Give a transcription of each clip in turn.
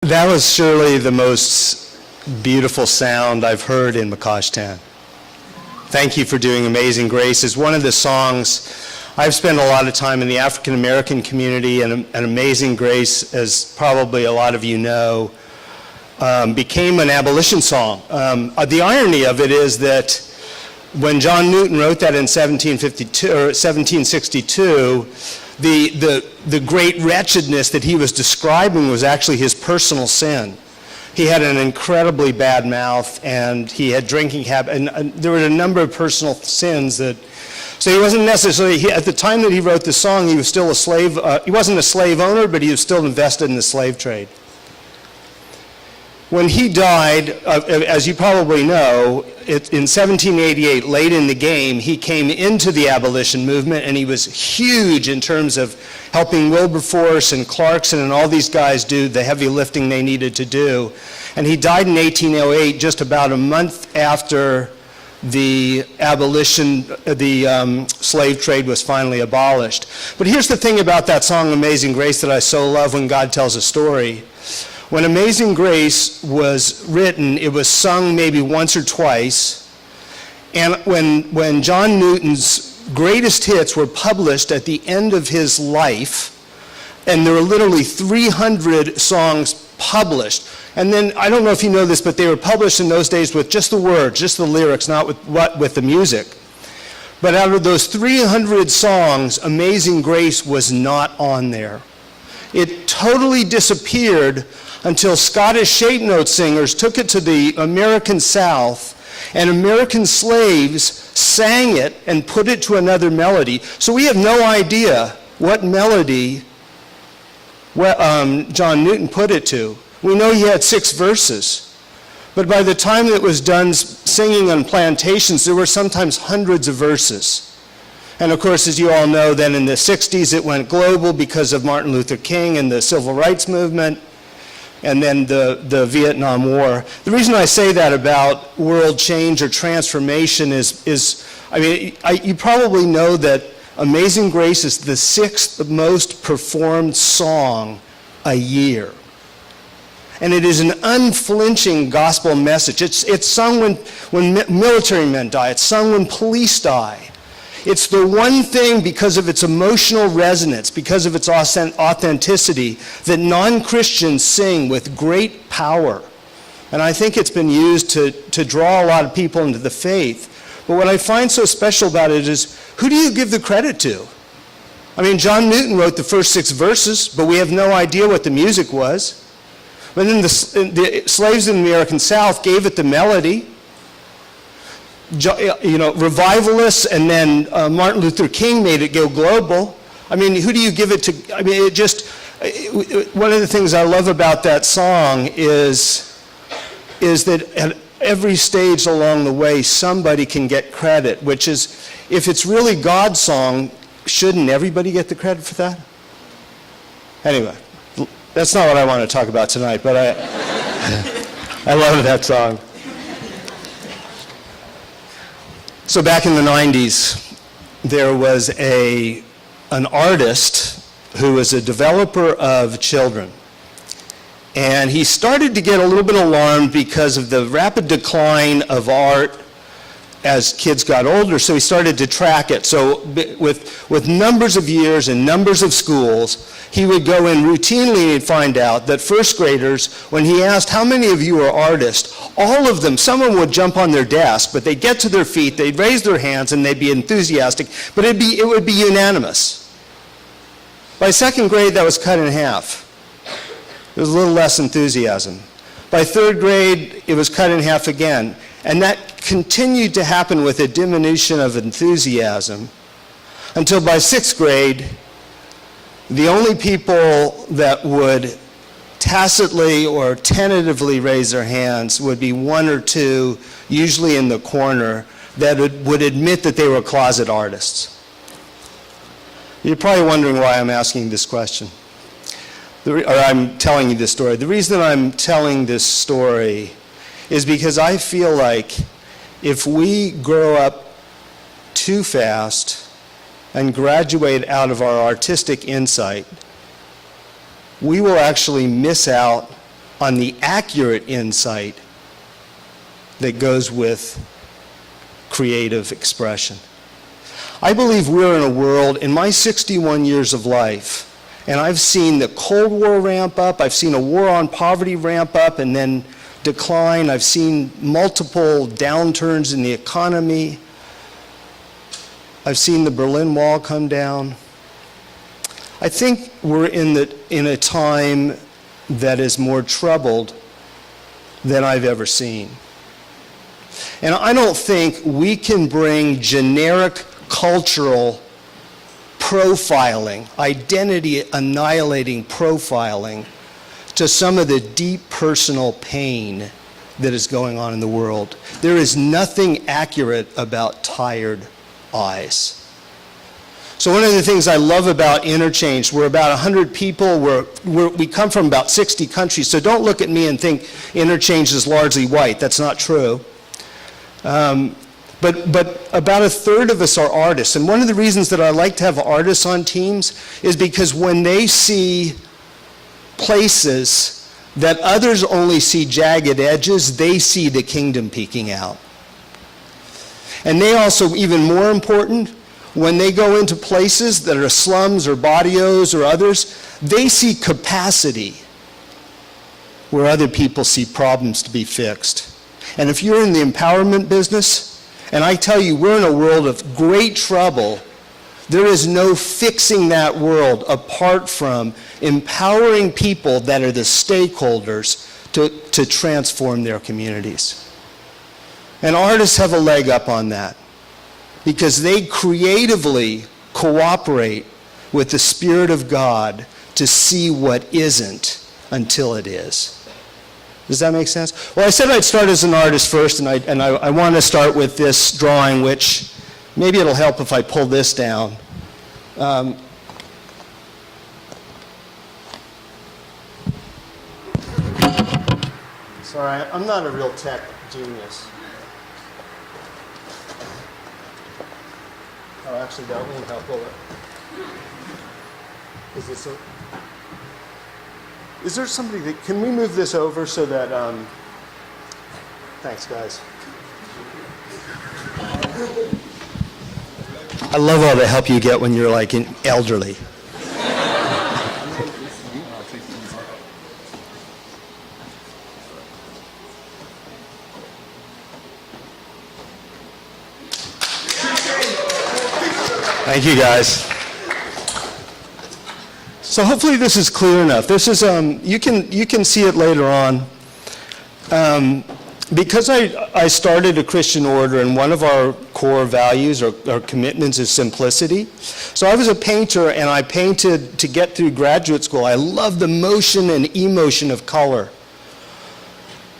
That was surely the most beautiful sound I've heard in Makashtan. Thank you for doing Amazing Grace. It's one of the songs. I've spent a lot of time in the African American community, and Amazing Grace, as probably a lot of you know, became an abolition song. The irony of it is that when John Newton wrote that in 1762, the great wretchedness that he was describing was actually his personal sin. He had an incredibly bad mouth, and he had drinking habit, and there were a number of personal sins that. So he wasn't necessarily, at the time that he wrote the song, he was still a slave. He wasn't a slave owner, but he was still invested in the slave trade. When he died, as you probably know, in 1788, late in the game, he came into the abolition movement, and he was huge in terms of helping Wilberforce and Clarkson and all these guys do the heavy lifting they needed to do. And he died in 1808, just about a month after the slave trade was finally abolished. But here's the thing about that song, Amazing Grace, that I so love when God tells a story. When Amazing Grace was written, it was sung maybe once or twice. And when John Newton's greatest hits were published at the end of his life, and there were literally 300 songs published. And then, I don't know if you know this, but they were published in those days with just the words, just the lyrics, not with the music. But out of those 300 songs, Amazing Grace was not on there. It totally disappeared until Scottish shape note singers took it to the American South, and American slaves sang it and put it to another melody. So we have no idea what melody John Newton put it to. We know he had 6 verses. But by the time it was done singing on plantations, there were sometimes hundreds of verses. And of course, as you all know, then in the 60s it went global because of Martin Luther King and the Civil Rights Movement, and then the Vietnam War. The reason I say that about world change or transformation is you probably know that Amazing Grace is the 6th most performed song a year. And it is an unflinching gospel message. It's sung when military men die. It's sung when police die. It's the one thing, because of its emotional resonance, because of its authenticity, that non-Christians sing with great power. And I think it's been used to draw a lot of people into the faith. But what I find so special about it is, who do you give the credit to? I mean, John Newton wrote the first 6 verses, but we have no idea what the music was. But then the slaves in the American South gave it the melody. Revivalists, and then Martin Luther King made it go global. I mean, who do you give it to? I mean, one of the things I love about that song is that at every stage along the way, somebody can get credit, which is, if it's really God's song, shouldn't everybody get the credit for that? Anyway, that's not what I want to talk about tonight, but I love that song. So back in the 90s, there was an artist who was a developer of children. And he started to get a little bit alarmed because of the rapid decline of art as kids got older, so he started to track it. So with numbers of years and numbers of schools, he would go in routinely and find out that first graders, when he asked, how many of you are artists, all of them, someone would jump on their desk, but they'd get to their feet, they'd raise their hands, and they'd be enthusiastic, but it would be unanimous. By second grade, that was cut in half. There was a little less enthusiasm. By 3rd grade, it was cut in half again. And that continued to happen with a diminution of enthusiasm until by 6th grade, the only people that would tacitly or tentatively raise their hands would be 1 or 2, usually in the corner, that would admit that they were closet artists. You're probably wondering why I'm asking this question. Or I'm telling you this story. The reason I'm telling this story is because I feel like if we grow up too fast and graduate out of our artistic insight, we will actually miss out on the accurate insight that goes with creative expression. I believe we're in a world, in my 61 years of life, and I've seen the Cold War ramp up, I've seen a war on poverty ramp up and then decline, I've seen multiple downturns in the economy, I've seen the Berlin Wall come down. I think we're in a time that is more troubled than I've ever seen. And I don't think we can bring generic cultural profiling, identity annihilating profiling, to some of the deep personal pain that is going on in the world. There is nothing accurate about tired eyes. So one of the things I love about Interchange, we're about 100 people, we come from about 60 countries, so don't look at me and think Interchange is largely white. That's not true. But about a third of us are artists. And one of the reasons that I like to have artists on teams is because when they see places that others only see jagged edges, they see the kingdom peeking out. And they also, even more important, when they go into places that are slums or barrios or others, they see capacity where other people see problems to be fixed. And if you're in the empowerment business, and I tell you, we're in a world of great trouble, there is no fixing that world apart from empowering people that are the stakeholders to transform their communities. And artists have a leg up on that because they creatively cooperate with the Spirit of God to see what isn't until it is. Does that make sense? Well, I said I'd start as an artist first, and I want to start with this drawing, which maybe it'll help if I pull this down. Sorry, I'm not a real tech genius. Oh, actually, that won't help, will it? Is there somebody that, can we move this over so that, thanks guys. I love all the help you get when you're like elderly. Thank you guys. So hopefully this is clear enough. This is, you can see it later on. Because I started a Christian order and one of our core values or commitments is simplicity. So I was a painter and I painted to get through graduate school. I love the motion and emotion of color.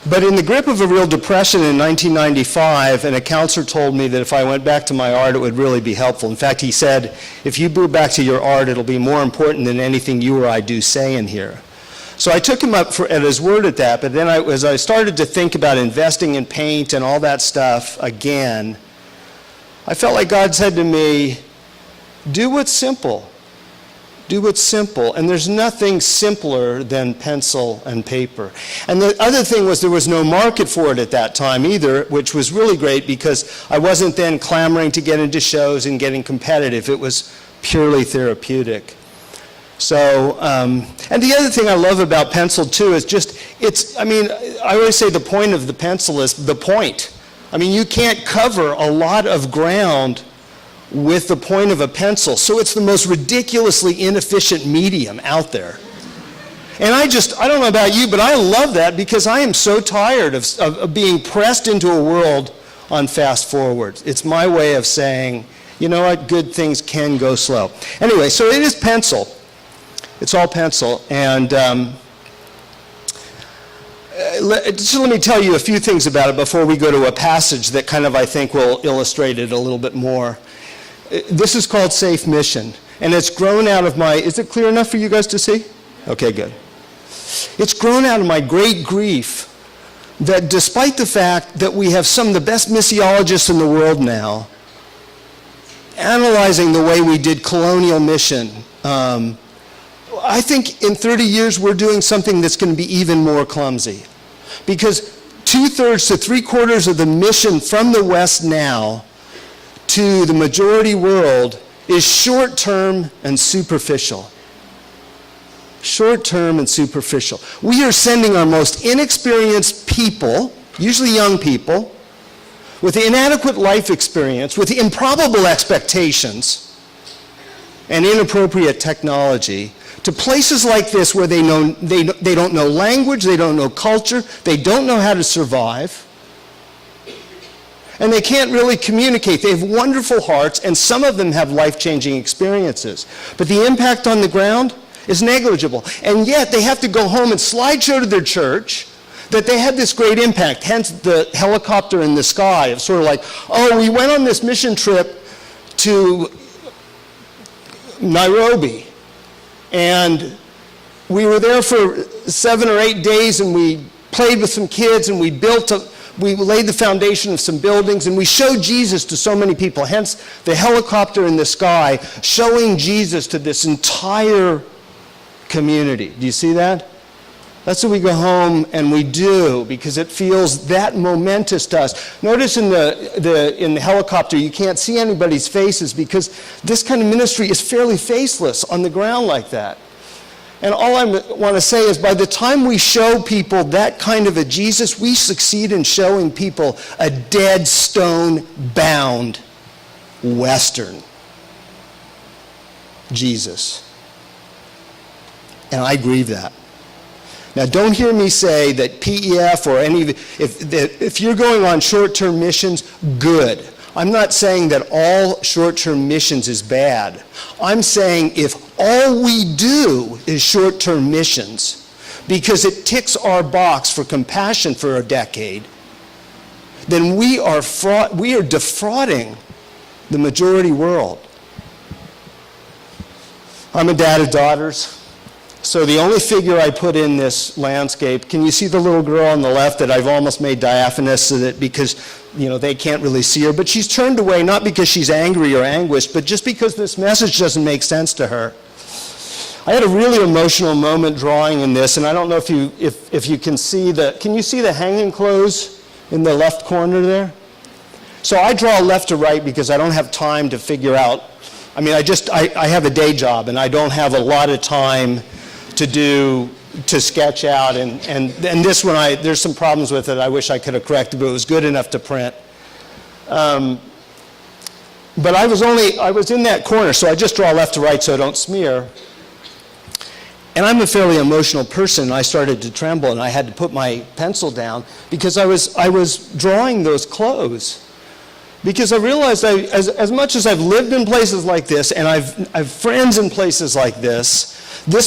But in the grip of a real depression in 1995, and a counselor told me that if I went back to my art, it would really be helpful. In fact, he said, if you go back to your art, it'll be more important than anything you or I do say in here. So I took him up at his word at that, but then as I started to think about investing in paint and all that stuff again, I felt like God said to me, do what's simple. Do what's simple. And there's nothing simpler than pencil and paper. And the other thing was there was no market for it at that time either, which was really great because I wasn't then clamoring to get into shows and getting competitive. It was purely therapeutic. So, and the other thing I love about pencil too is just, I always say the point of the pencil is the point. I mean, you can't cover a lot of ground with the point of a pencil. So it's the most ridiculously inefficient medium out there. And I don't know about you, but I love that because I am so tired of being pressed into a world on fast forward. It's my way of saying, you know what, good things can go slow. Anyway, so it is pencil. It's all pencil. And let me tell you a few things about it before we go to a passage that kind of, I think, will illustrate it a little bit more. This is called Safe Mission, and it's grown out of is it clear enough for you guys to see? Okay, good. It's grown out of my great grief that despite the fact that we have some of the best missiologists in the world now, analyzing the way we did colonial mission, I think in 30 years we're doing something that's going to be even more clumsy. Because 2/3 to 3/4 of the mission from the West now to the majority world is short-term and superficial. Short-term and superficial. We are sending our most inexperienced people, usually young people, with inadequate life experience, with improbable expectations and inappropriate technology, to places like this where they don't know language, they don't know culture, they don't know how to survive, and they can't really communicate. They have wonderful hearts, and some of them have life-changing experiences. But the impact on the ground is negligible. And yet they have to go home and slideshow to their church that they had this great impact. Hence the helicopter in the sky. It's sort of like, oh, we went on this mission trip to Nairobi, and we were there for 7 or 8 days, and we played with some kids, and we laid the foundation of some buildings, and we showed Jesus to so many people. Hence the helicopter in the sky showing Jesus to this entire community. Do you see that? That's what we go home and we do, because it feels that momentous to us. Notice in the helicopter you can't see anybody's faces, because this kind of ministry is fairly faceless on the ground like that. And all I want to say is, by the time we show people that kind of a Jesus, we succeed in showing people a dead, stone-bound Western Jesus. And I grieve that. Now, don't hear me say that PEF or if you're going on short-term missions, good. I'm not saying that all short-term missions is bad. I'm saying if all we do is short-term missions, because it ticks our box for compassion for a decade, then we are defrauding the majority world. I'm a dad of daughters. So the only figure I put in this landscape, can you see the little girl on the left that I've almost made diaphanous so that, because they can't really see her, but she's turned away not because she's angry or anguished, but just because this message doesn't make sense to her. I had a really emotional moment drawing in this, and I don't know if you can see can you see the hanging clothes in the left corner there? So I draw left to right because I don't have time to figure out. I mean, I have a day job, and I don't have a lot of time to sketch out, and this one, there's some problems with it I wish I could have corrected, but it was good enough to print. But I was in that corner, so I just draw left to right so I don't smear. And I'm a fairly emotional person, and I started to tremble, and I had to put my pencil down because I was drawing those clothes. Because I realized as much as I've lived in places like this, and I've friends in places like this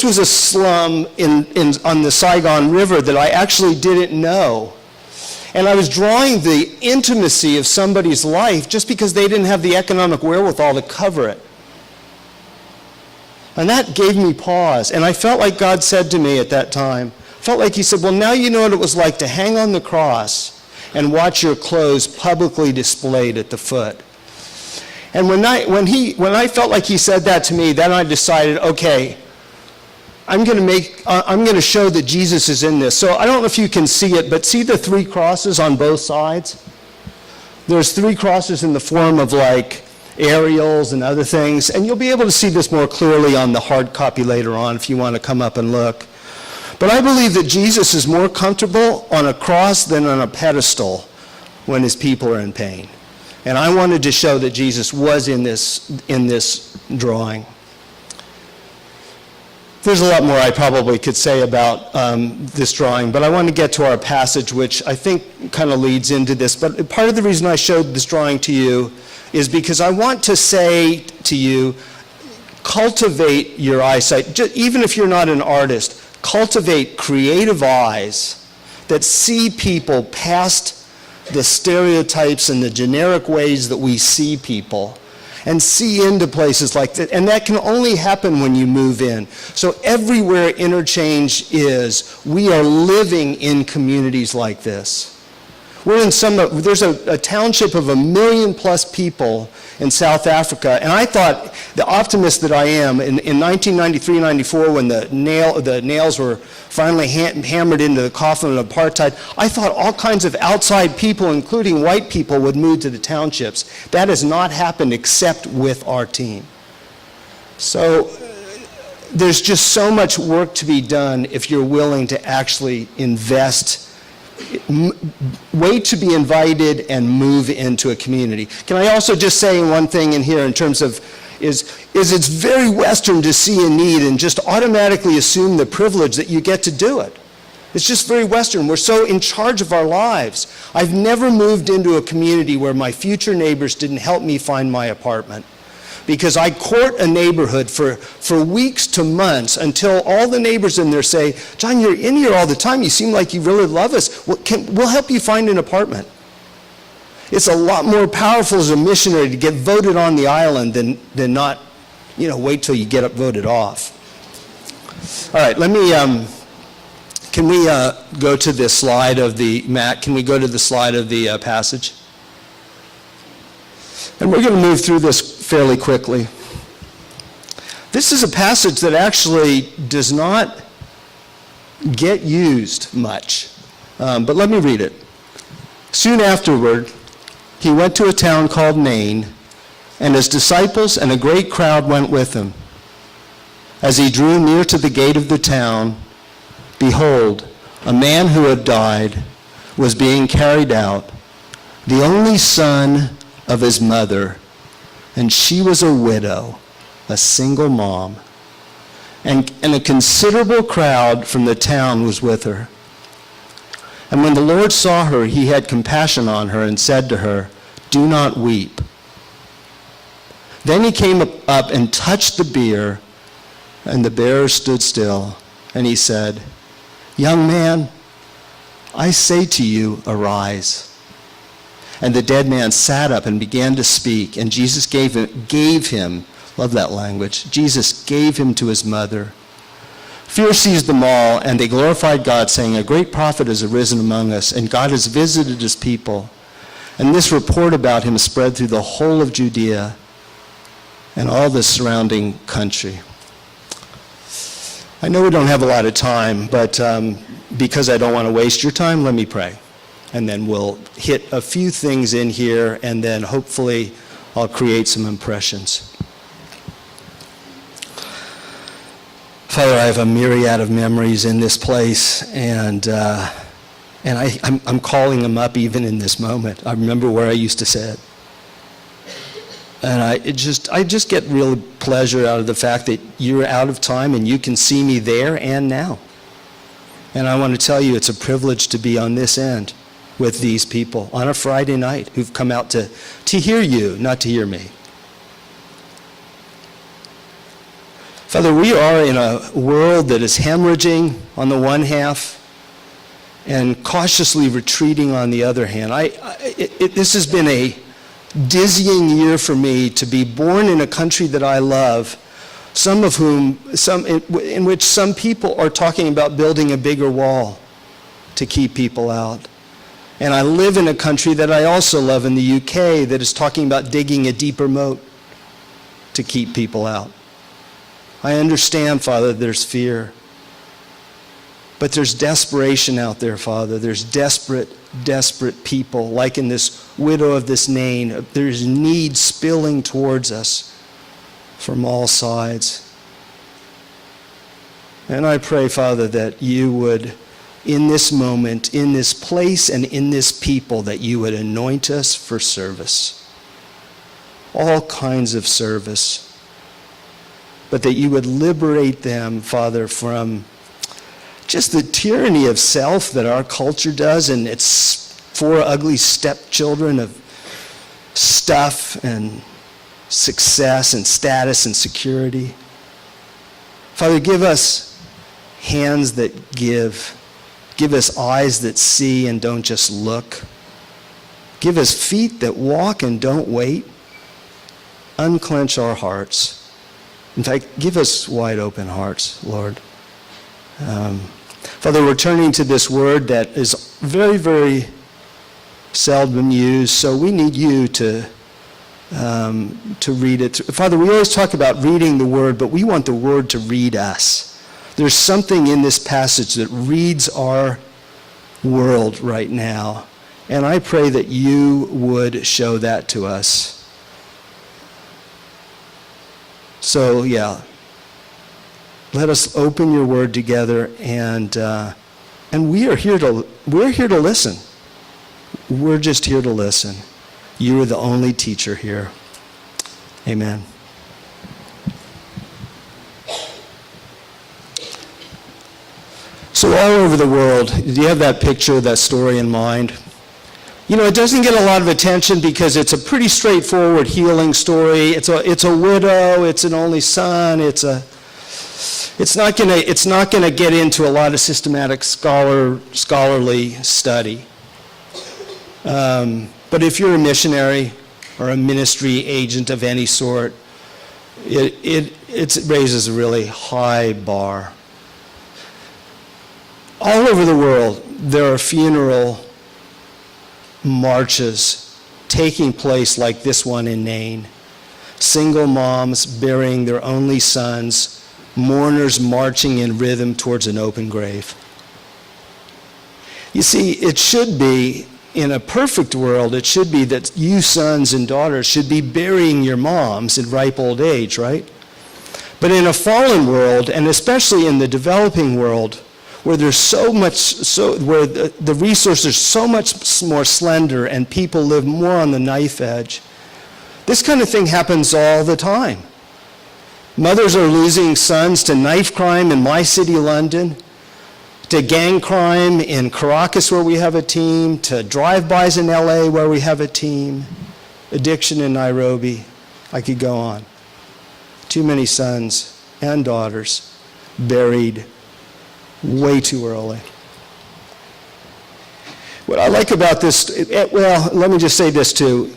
was a slum on the Saigon River that I actually didn't know. And I was drawing the intimacy of somebody's life just because they didn't have the economic wherewithal to cover it. And that gave me pause. And I felt like God said to me at that time, felt like he said, well, now you know what it was like to hang on the cross and watch your clothes publicly displayed at the foot. And when I felt like he said that to me, then I decided, okay, I'm going to show that Jesus is in this. So I don't know if you can see it, but see the 3 crosses on both sides? There's 3 crosses in the form of like aerials and other things, and you'll be able to see this more clearly on the hard copy later on if you want to come up and look. But I believe that Jesus is more comfortable on a cross than on a pedestal when his people are in pain. And I wanted to show that Jesus was in this drawing. There's a lot more I probably could say about this drawing, but I want to get to our passage, which I think kind of leads into this. But part of the reason I showed this drawing to you is because I want to say to you, cultivate your eyesight. Even if you're not an artist, cultivate creative eyes that see people past the stereotypes and the generic ways that we see people, and see into places like that. And that can only happen when you move in. So everywhere interchange is, we are living in communities like this. There's a township of 1 million plus people in South Africa, and I thought, the optimist that I am, in 1993-94, when the nails were finally hammered into the coffin of apartheid, I thought all kinds of outside people, including white people, would move to the townships. That has not happened except with our team. So there's just so much work to be done if you're willing to actually invest, wait to be invited, and move into a community. Can I also just say one thing in here in terms of, is it's very Western to see a need and just automatically assume the privilege that you get to do it. It's just very Western. We're so in charge of our lives. I've never moved into a community where my future neighbors didn't help me find my apartment, because I court a neighborhood for weeks to months until all the neighbors in there say, John, you're in here all the time. You seem like you really love us. We'll help you find an apartment. It's a lot more powerful as a missionary to get voted on the island than not, wait till you get voted off. All right, can we go to this slide of Matt, can we go to the slide of the passage? And we're going to move through this fairly quickly. This is a passage that actually does not get used much, but let me read it. Soon afterward, he went to a town called Nain, and his disciples and a great crowd went with him. As he drew near to the gate of the town, behold, a man who had died was being carried out, the only son of his mother, and she was a widow, a single mom. And a considerable crowd from the town was with her. And when the Lord saw her, he had compassion on her and said to her, "Do not weep." Then he came up and touched the bier, and the bearer stood still. And he said, "Young man, I say to you, arise." And the dead man sat up and began to speak, and Jesus gave him, love that language, Jesus gave him to his mother. Fear seized them all, and they glorified God, saying, "A great prophet has arisen among us, and God has visited his people." And this report about him spread through the whole of Judea and all the surrounding country. I know we don't have a lot of time, but because I don't want to waste your time, let me pray. And then we'll hit a few things in here, and then hopefully I'll create some impressions. Father, I have a myriad of memories in this place, and I'm calling them up even in this moment. I remember where I used to sit. And I just get real pleasure out of the fact that you're out of time and you can see me there and now. And I want to tell you, it's a privilege to be on this end with these people on a Friday night who've come out to hear you, not to hear me. Father, we are in a world that is hemorrhaging on the one half and cautiously retreating on the other hand. This has been a dizzying year for me to be born in a country that I love, in which some people are talking about building a bigger wall to keep people out. And I live in a country that I also love in the UK that is talking about digging a deeper moat to keep people out. I understand, Father, there's fear. But there's desperation out there, Father. There's desperate people, like in this widow of this Nain. There's need spilling towards us from all sides. And I pray, Father, that you would, in this moment, in this place, and in this people, that you would anoint us for service. All kinds of service. But that you would liberate them, Father, from just the tyranny of self that our culture does, and its four ugly stepchildren of stuff and success and status and security. Father, give us hands that give. Give us eyes that see and don't just look. Give us feet that walk and don't wait. Unclench our hearts. In fact, give us wide open hearts, Lord. Father, we're turning to this word that is very, very seldom used, so we need you to read it. Father, we always talk about reading the Word, but we want the Word to read us. There's something in this passage that reads our world right now, and I pray that you would show that to us. So, yeah, let us open your Word together, and we're here to listen. We're just here to listen. You are the only teacher here. Amen. So all over the world, do you have that picture, that story in mind? You know, it doesn't get a lot of attention because it's a pretty straightforward healing story. It's a widow, it's an only son, it's not gonna get into a lot of systematic scholarly study. But if you're a missionary or a ministry agent of any sort, it raises a really high bar. All over the world, there are funeral marches taking place like this one in Nain. Single moms burying their only sons, mourners marching in rhythm towards an open grave. You see, it should be, in a perfect world, it should be that you sons and daughters should be burying your moms in ripe old age, right? But in a fallen world, and especially in the developing world, where there's where the resources are so much more slender and people live more on the knife edge, this kind of thing happens all the time. Mothers are losing sons to knife crime in my city, London, to gang crime in Caracas where we have a team, to drive-bys in LA where we have a team, addiction in Nairobi. I could go on. Too many sons and daughters buried way too early. What I like about this, well, let me just say this too.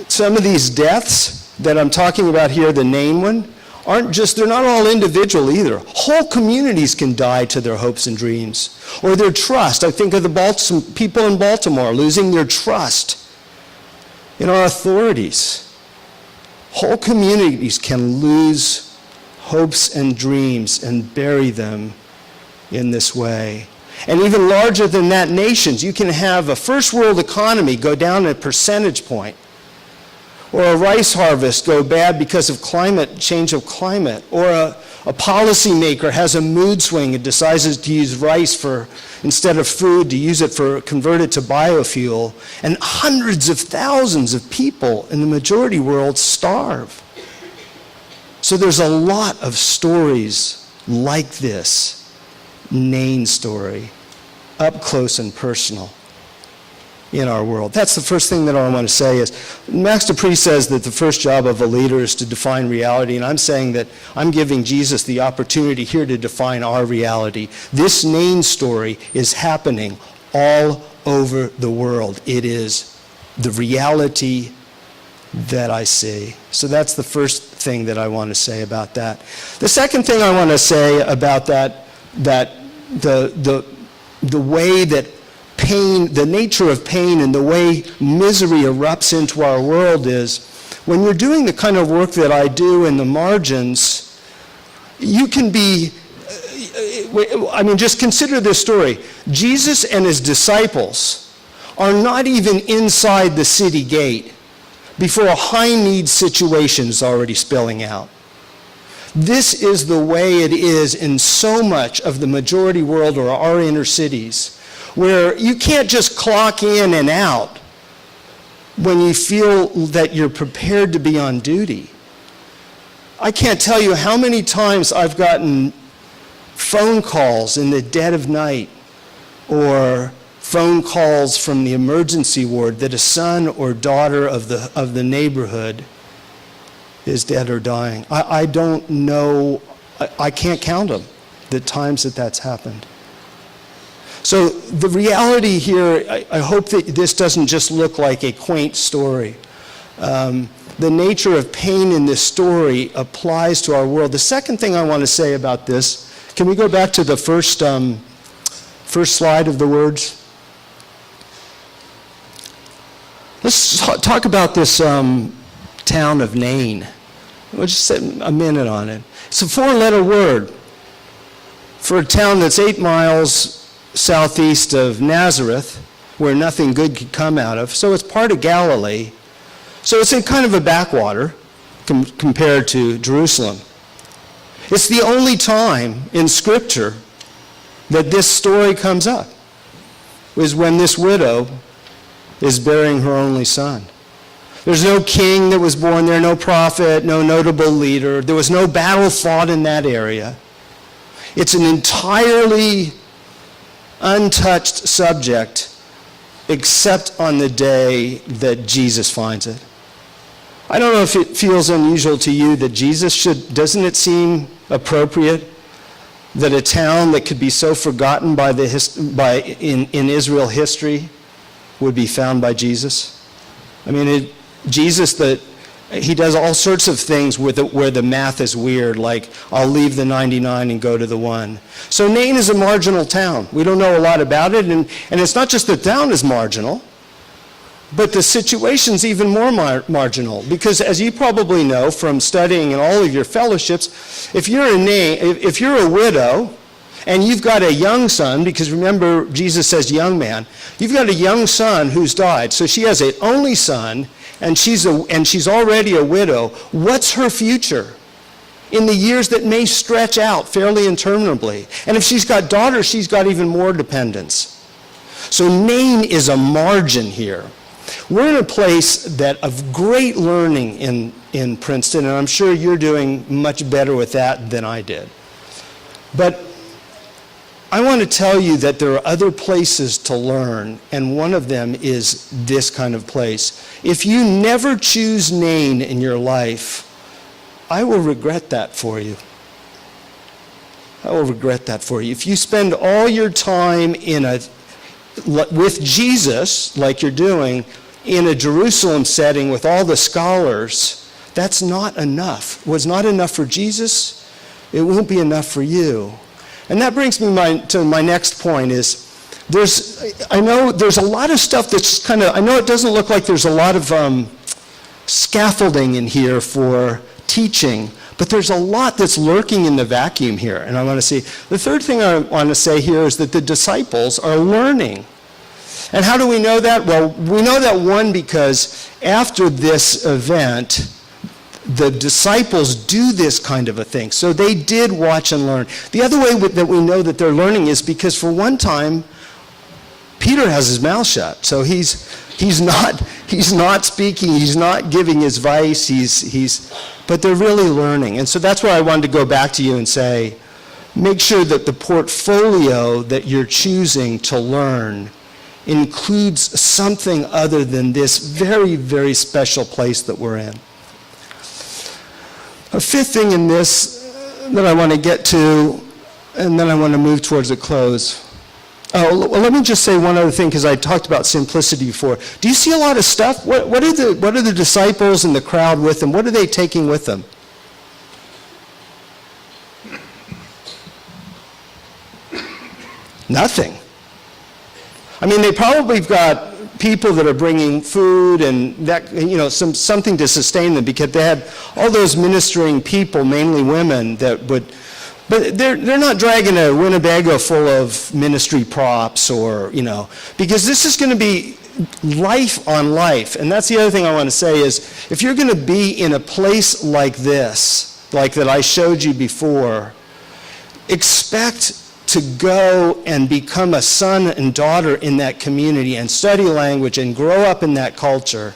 Some of these deaths that I'm talking about here, the Nain one, they're not all individual either. Whole communities can die to their hopes and dreams, or their trust. I think of some people in Baltimore losing their trust in our authorities. Whole communities can lose hopes and dreams and bury them in this way. And even larger than that, nations. You can have a first world economy go down a percentage point, or a rice harvest go bad because of change of climate, or a policymaker has a mood swing and decides to use rice instead of food, to convert it to biofuel, and hundreds of thousands of people in the majority world starve. So there's a lot of stories like this Nain story, up close and personal in our world. That's the first thing that I want to say is, Max Dupree says that the first job of a leader is to define reality, and I'm saying that I'm giving Jesus the opportunity here to define our reality. This Nain story is happening all over the world. It is the reality that I see. So that's the first thing that I want to say about that. The second thing I want to say about that the way that pain, the nature of pain and the way misery erupts into our world is, when you're doing the kind of work that I do in the margins, you can be, just consider this story. Jesus and his disciples are not even inside the city gate before a high-need situation is already spilling out. This is the way it is in so much of the majority world or our inner cities, where you can't just clock in and out when you feel that you're prepared to be on duty. I can't tell you how many times I've gotten phone calls in the dead of night, or phone calls from the emergency ward that a son or daughter of the neighborhood is dead or dying. I don't know, I can't count them, the times that that's happened. So the reality here, I hope that this doesn't just look like a quaint story. The nature of pain in this story applies to our world. The second thing I want to say about this, can we go back to the first slide of the words? Let's talk about this town of Nain. We'll just set a minute on it. It's a 4-letter word for a town that's 8 miles southeast of Nazareth, where nothing good could come out of. So it's part of Galilee. So it's in kind of a backwater compared to Jerusalem. It's the only time in Scripture that this story comes up, is when this widow is burying her only son. There's no king that was born there, no prophet, no notable leader. There was no battle fought in that area. It's an entirely untouched subject, except on the day that Jesus finds it. I don't know if it feels unusual to you that doesn't it seem appropriate that a town that could be so forgotten in Israel history would be found by Jesus? I mean, Jesus, he does all sorts of things where the math is weird, like I'll leave the 99 and go to the 1. So Nain is a marginal town. We don't know a lot about it, and it's not just the town is marginal, but the situation's even more marginal. Because as you probably know from studying in all of your fellowships, if you're a widow and you've got a young son, because remember Jesus says young man, you've got a young son who's died. So she has an only son, and she's already a widow. What's her future in the years that may stretch out fairly interminably? And if she's got daughters, she's got even more dependence. So Nain is a margin here. We're in a place of great learning in Princeton, and I'm sure you're doing much better with that than I did. But I want to tell you that there are other places to learn, and one of them is this kind of place. If you never choose Nain in your life, I will regret that for you. I will regret that for you. If you spend all your time with Jesus, like you're doing, in a Jerusalem setting with all the scholars, that's not enough. Was not enough for Jesus, it won't be enough for you. And that brings me to my next point is, I know there's a lot of stuff that's I know it doesn't look like there's a lot of scaffolding in here for teaching, but there's a lot that's lurking in the vacuum here. And I want to see, the third thing I want to say here is that the disciples are learning. And how do we know that? Well, we know that, one, because after this event, the disciples do this kind of a thing. So they did watch and learn. The other way that we know that they're learning is because for one time, Peter has his mouth shut. So he's not speaking, he's not giving his advice, but they're really learning. And so that's why I wanted to go back to you and say, make sure that the portfolio that you're choosing to learn includes something other than this very, very special place that we're in. A fifth thing in this that I want to get to, and then I want to move towards a close. Oh, well, let me just say one other thing, because I talked about simplicity before. Do you see a lot of stuff? What are the disciples and the crowd with them? What are they taking with them? Nothing. I mean, they probably have got people that are bringing food and that, something to sustain them, because they had all those ministering people, mainly women, that would, but they're not dragging a Winnebago full of ministry props because this is going to be life on life. And that's the other thing I want to say is, if you're going to be in a place like this, like that I showed you before, expect to go and become a son and daughter in that community and study language and grow up in that culture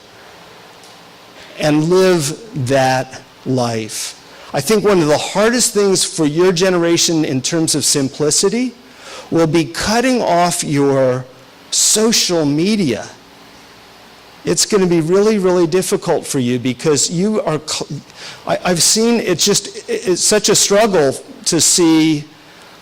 and live that life. I think one of the hardest things for your generation in terms of simplicity will be cutting off your social media. It's going to be really, really difficult for you, because I've seen it's such a struggle to see.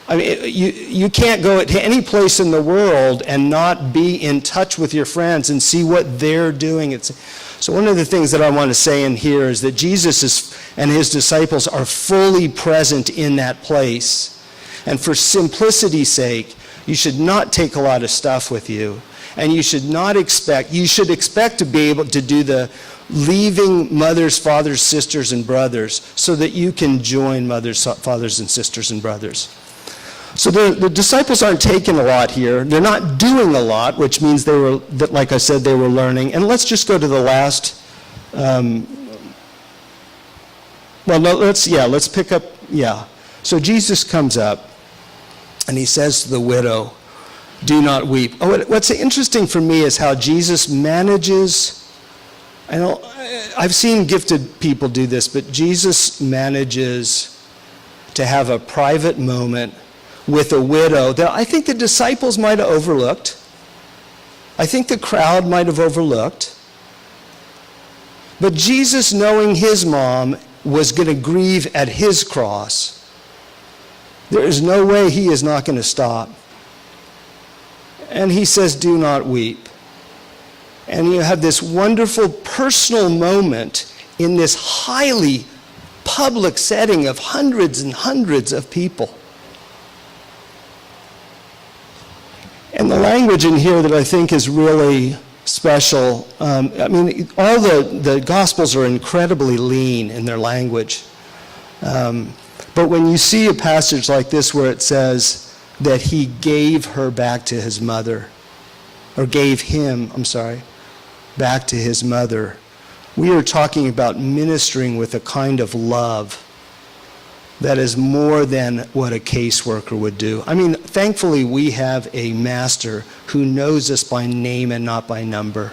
I mean, you can't go to any place in the world and not be in touch with your friends and see what they're doing. So one of the things that I want to say in here is that Jesus and his disciples are fully present in that place. And for simplicity's sake, You should not take a lot of stuff with you. And you should expect to be able to do the leaving mothers, fathers, sisters, and brothers so that you can join mothers, fathers, and sisters and brothers. So the disciples aren't taking a lot here. They're not doing a lot, which means like I said, they were learning. And let's just go to the last, let's pick up, So Jesus comes up and he says to the widow, "Do not weep." What's interesting for me is how Jesus manages, I've seen gifted people do this, but Jesus manages to have a private moment with a widow that I think the disciples might have overlooked. I think the crowd might have overlooked. But Jesus, knowing his mom was going to grieve at his cross, there is no way he is not going to stop. And he says, "Do not weep." And you have this wonderful personal moment in this highly public setting of hundreds and hundreds of people. And the language in here that I think is really special, all the Gospels are incredibly lean in their language. But when you see a passage like this where it says that he gave her back to his mother, or gave him, back to his mother, we are talking about ministering with a kind of love that is more than what a caseworker would do. Thankfully we have a master who knows us by name and not by number.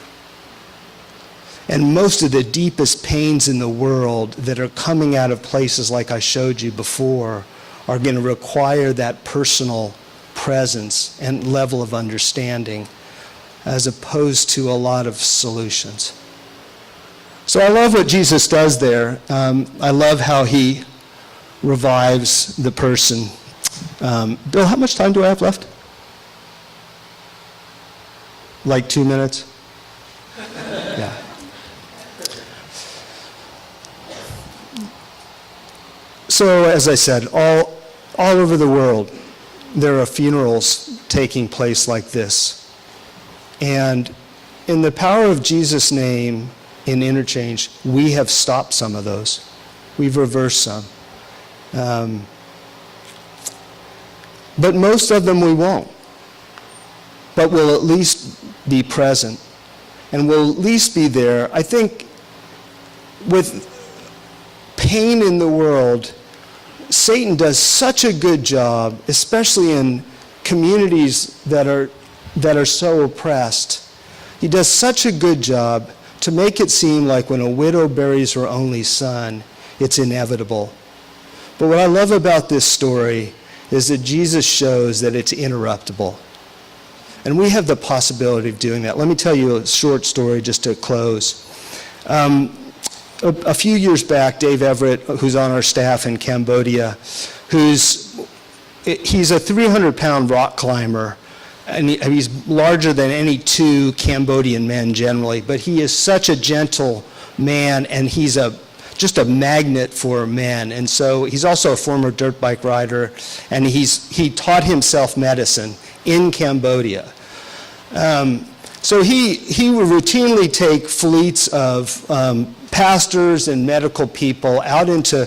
And most of the deepest pains in the world that are coming out of places like I showed you before are going to require that personal presence and level of understanding as opposed to a lot of solutions. So I love what Jesus does there. I love how he revives the person. Bill, how much time do I have left? Like 2 minutes? Yeah. So as I said, all over the world, there are funerals taking place like this. And in the power of Jesus' name in Interchange, we have stopped some of those. We've reversed some. But most of them we won't. But we'll at least be present. And we'll at least be there. I think with pain in the world, Satan does such a good job, especially in communities that are so oppressed. He does such a good job to make it seem like when a widow buries her only son, it's inevitable. But what I love about this story is that Jesus shows that it's interruptible. And we have the possibility of doing that. Let me tell you a short story just to close. A few years back, Dave Everett, who's on our staff in Cambodia, he's a 300-pound rock climber, and he's larger than any two Cambodian men generally, but he is such a gentle man, and he's just a magnet for men. And so he's also a former dirt bike rider, and he taught himself medicine in Cambodia. So he would routinely take fleets of pastors and medical people out into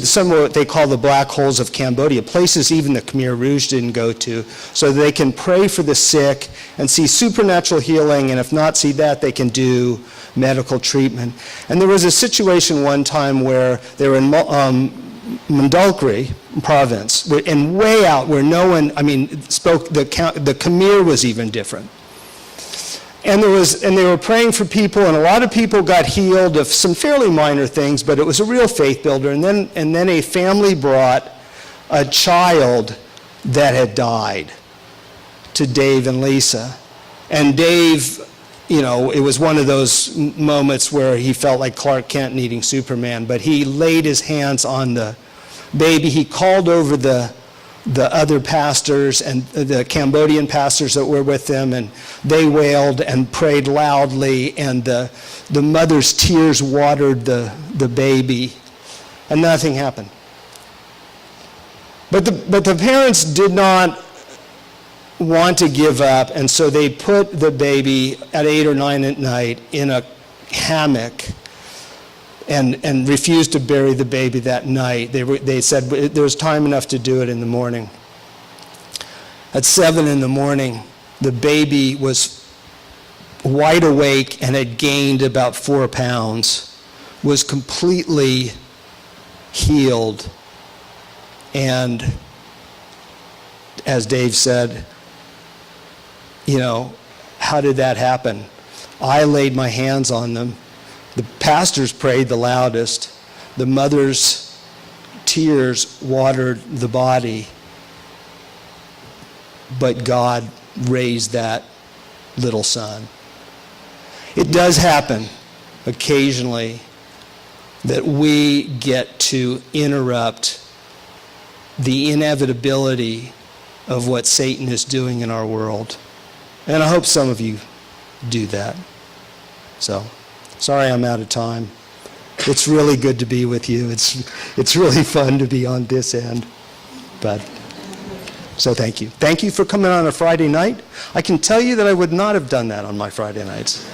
some of what they call the black holes of Cambodia, places even the Khmer Rouge didn't go to, so they can pray for the sick and see supernatural healing, and if not see that, they can do medical treatment. And there was a situation one time where they were in Mandalkri province, and way out where no one, spoke, the Khmer was even different. And they were praying for people, and a lot of people got healed of some fairly minor things, but it was a real faith builder. And then a family brought a child that had died to Dave and Lisa. And Dave, it was one of those moments where he felt like Clark Kent needing Superman, but he laid his hands on the baby. He called over the other pastors and the Cambodian pastors that were with them, and they wailed and prayed loudly, and the mother's tears watered the baby, and nothing happened. But the parents did not want to give up, and so they put the baby at 8 or 9 at night in a hammock and refused to bury the baby that night. They said there was time enough to do it in the morning. At 7 in the morning, the baby was wide awake and had gained about 4 pounds, was completely healed, and as Dave said, how did that happen? I laid my hands on them. The pastors prayed the loudest. The mother's tears watered the body. But God raised that little son. It does happen occasionally that we get to interrupt the inevitability of what Satan is doing in our world. And I hope some of you do that. So, sorry I'm out of time. It's really good to be with you. It's really fun to be on this end. So thank you. Thank you for coming on a Friday night. I can tell you that I would not have done that on my Friday nights.